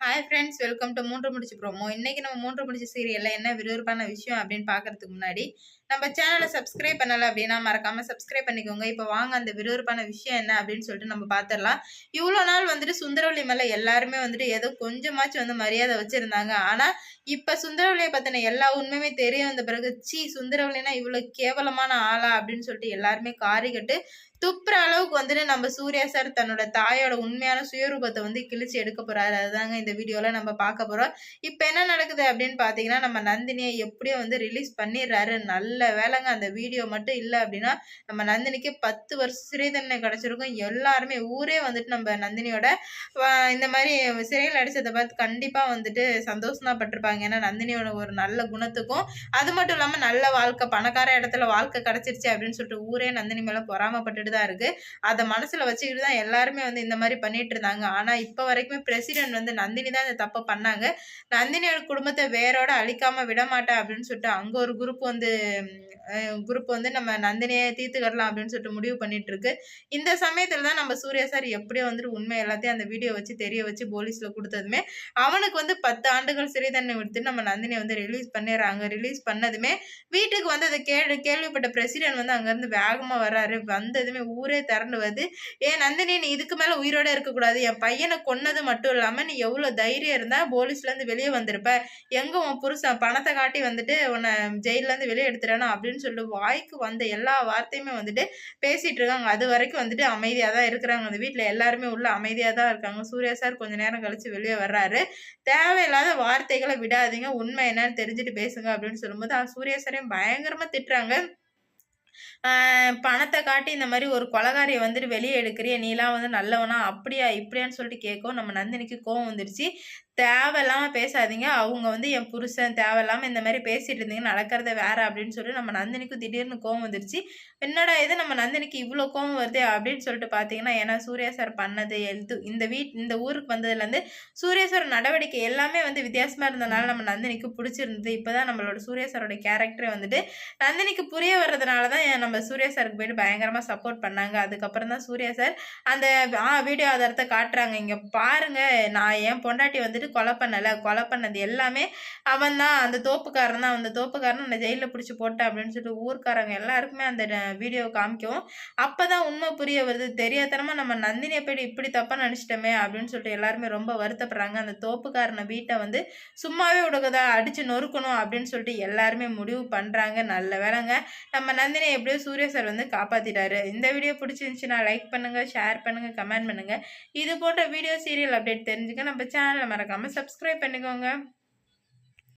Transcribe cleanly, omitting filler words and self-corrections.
Hi friends, welcome to மூன்று முடிச்சு promo. இன்னைக்கு நம்ம மூன்று முடிச்சு சீரியல்ல என்ன விறுவிறுப்பான விஷயம் அப்படின்னு பார்க்கறதுக்கு முன்னாடி நம்ம சேனலை சப்ஸ்கிரைப் பண்ணல அப்படின்னா மறக்காம சப்ஸ்கிரைப் பண்ணிக்கோங்க. இப்போ வாங்க அந்த விறுவிறுப்பான விஷயம் என்ன அப்படின்னு சொல்லிட்டு நம்ம பார்த்துடலாம். இவ்வளோ நாள் வந்துட்டு சுந்தரவல்லி மேல எல்லாருமே வந்துட்டு ஏதோ கொஞ்சமாச்சும் வந்து மரியாதை வச்சிருந்தாங்க. ஆனா இப்ப சுந்தரவல்லியை பத்தின எல்லா உண்மையுமே தெரிய வந்த பிறகு சுந்தரவல்லினா இவ்வளவு கேவலமான ஆளா அப்படின்னு சொல்லிட்டு எல்லாருமே காரி கட்டு துப்புற அளவுக்கு வந்துட்டு நம்ம சூர்யா சார் தன்னோட தாயோட உண்மையான சுயரூபத்தை வந்து கிழிச்சு எடுக்க போறாரு. அதுதாங்க இந்த வீடியோல நம்ம பார்க்க போறோம். இப்ப என்ன நடக்குது அப்படின்னு பாத்தீங்கன்னா, நம்ம நந்தினியை எப்படியோ வந்து ரிலீஸ் பண்ணிடுறாரு. நல்ல வேலைங்க, அந்த வீடியோ மட்டும் இல்ல அப்படின்னா நம்ம நந்தினிக்கு 10 வருஷம் சிறை தண்டனை கிடைச்சிருக்கும். எல்லாருமே ஊரே வந்துட்டு நம்ம நந்தினியோட இந்த மாதிரி சிறையில் அடிச்சதை பார்த்து கண்டிப்பா வந்துட்டு சந்தோஷம் தான் பட்டிருப்பாங்க. ஏன்னா நந்தினியோட ஒரு நல்ல குணத்துக்கும், அது மட்டும் இல்லாம நல்ல வாழ்க்கை, பணக்கார இடத்துல வாழ்க்கை கிடைச்சிருச்சு அப்படின்னு சொல்லிட்டு ஊரே நந்தினி மேல பொறாமப்பட்டுட்டு தான் இருக்கு. அத மனசுல வச்சுக்கிட்டு தான் எல்லாருமே வந்து இந்த மாரி பண்ணிட்டு இருந்தாங்க. ஆனா இப்ப வரைக்குமே பிரசிடென்ட் வந்து நந்தினி தான் இந்த தப்ப பண்ணாங்க. நந்தினியோட குடும்பத்த வேரோட அழிக்காம விடமாட்டேன் அப்படின்னு சொல்லிட்டு அங்க ஒரு குரூப் வந்து நம்ம நந்தினிய தீர்த்துக்கடலாம் அப்படின்னு சொல்லிட்டு முடிவு பண்ணிட்டு இருக்கு. இந்த சமயத்துல தான் நம்ம சூர்யா சார் எப்படியோ வந்துட்டு உண்மை எல்லாத்தையும் அந்த வீடியோ வச்சு தெரிய வச்சு போலீஸ்ல குடுத்ததுமே, அவனுக்கு வந்து 10 ஆண்டுகள் சிறை தண்டனை விடுத்து நம்ம நந்தினிய வந்து ரிலீஸ் பண்ணிடுறாங்க. ரிலீஸ் பண்ணதுமே வீட்டுக்கு வந்து அத கேள்விப்பட்ட பிரசிடென்ட் வந்து அங்கருந்து வேகமா வர்றாரு. வந்ததுமே ஊரே திரண்டு வருது. "ஏன் நந்தினி, நீ இதுக்கு மேல உயிரோட இருக்கக்கூடாது. என் பையன கொன்னது மட்டும் இல்லாம நீ எவ்ளோ தைரியம் இருந்தா போலீஸ்லேருந்து வெளிய வந்திருப்ப. எங்க உன் புருஷன் பணத்த காட்டி வந்துட்டு உன்ன ஜெயில்லேருந்து வெளிய எடுத்துட்டானா?" அப்படின்னு சொல்லிட்டு வாய்க்கு வந்த எல்லா வார்த்தையுமே வந்துட்டு பேசிட்டு இருக்காங்க. அதுவரைக்கும் வந்துட்டு அமைதியா தான் இருக்கிறாங்க. அந்த வீட்ல எல்லாருமே உள்ள அமைதியா தான் இருக்காங்க. சூர்யா சார் கொஞ்ச நேரம் கழிச்சு வெளிய வர்றாரு. "தேவையில்லாத வார்த்தைகள விடாதீங்க. உண்மை என்னன்னு தெரிஞ்சுட்டு பேசுங்க" அப்படின்னு சொல்லும்போது, சூர்யா சாரையும் பயங்கரமா திட்டுறாங்க. பணத்த காட்டி இந்த மாரி ஒரு கொலைகாரிய வந்துட்டு வெளிய எடுக்கிறியே! நீலாம் வந்து நல்லவனா? அப்படியா? இப்படியான்னு சொல்லிட்டு கேட்கவும், நம்ம நந்தினிக்கு கோவம் வந்துருச்சு. தேவையில்லாம பேசாதீங்க. அவங்க வந்து என் புருஷன். தேவையில்லாம இந்த மாரி பேசிட்டு இருந்தீங்க. நடக்கிறத வேற அப்படின்னு சொல்லி நம்ம நந்தினிக்கும் திடீர்னு கோவம் வந்துருச்சு. என்னடா இது, நம்ம நந்தினிக்கு இவ்ளோ கோவம் வருதே அப்படின்னு சொல்லிட்டு பார்த்தீங்கன்னா, ஏன்னா சூர்யா சார் பண்ணது இந்த ஊருக்கு வந்ததுலேருந்து சூர்யா சார் நடவடிக்கை எல்லாமே வந்து வித்தியாசமா இருந்தனால நம்ம நந்தினிக்கு புடிச்சிருந்தது. இப்பதான் நம்மளோட சூர்யா சாரோட கேரக்டரே வந்துட்டு நந்தினிக்கு புரிய வர்றதுனால தான் நம்ம சூர்யா சாருக்கு போயிட்டு பயங்கரமா சப்போர்ட் பண்ணாங்க. அதுக்கப்புறம் தான் சூர்யா சார் அந்த வீடியோ ஆதாரத்த காட்டுறாங்க. இங்க பாருங்க, நான் என் பொண்டாட்டி வந்துட்டு கொலை பண்ணல. கொலை பண்ணது எல்லாமே அவன் தான். அந்த தோப்புக்காரன் தான். அந்த தோப்புக்காரன நான் ஜெயில்ல புடிச்சு போட்டேன் அப்படின்னு சொல்லிட்டு ஊர்க்காரங்க எல்லாருக்குமே அந்த வீடியோ காமிக்கவும், அப்பதான் உண்மை புரிய வருது. தெரியாத்தனமா நம்ம நந்தினிய போயிட்டு இப்படி தப்பா நெனச்சுட்டோமே அப்படின்னு சொல்லிட்டு எல்லாருமே ரொம்ப வருத்தப்படுறாங்க. அந்த தோப்புக்காரன வீட்ட வந்து சும்மாவே விடக்கூடாது, அடிச்சு நொறுக்கணும் அப்படின்னு சொல்லிட்டு எல்லாருமே முடிவு பண்றாங்க. நல்ல வேளைங்க, நம்ம நந்தினிய எப்படியோ சூர்யா சார் வந்து காப்பாத்திட்டாரு. இந்த வீடியோ பிடிச்சிருந்துச்சுன்னா லைக் பண்ணுங்க, ஷேர் பண்ணுங்க, கமெண்ட் பண்ணுங்க. இது போன்ற வீடியோ, சீரியல் அப்டேட் தெரிஞ்சுக்க நம்ம சேனலை மறக்காம சப்ஸ்கிரைப் பண்ணிக்கோங்க.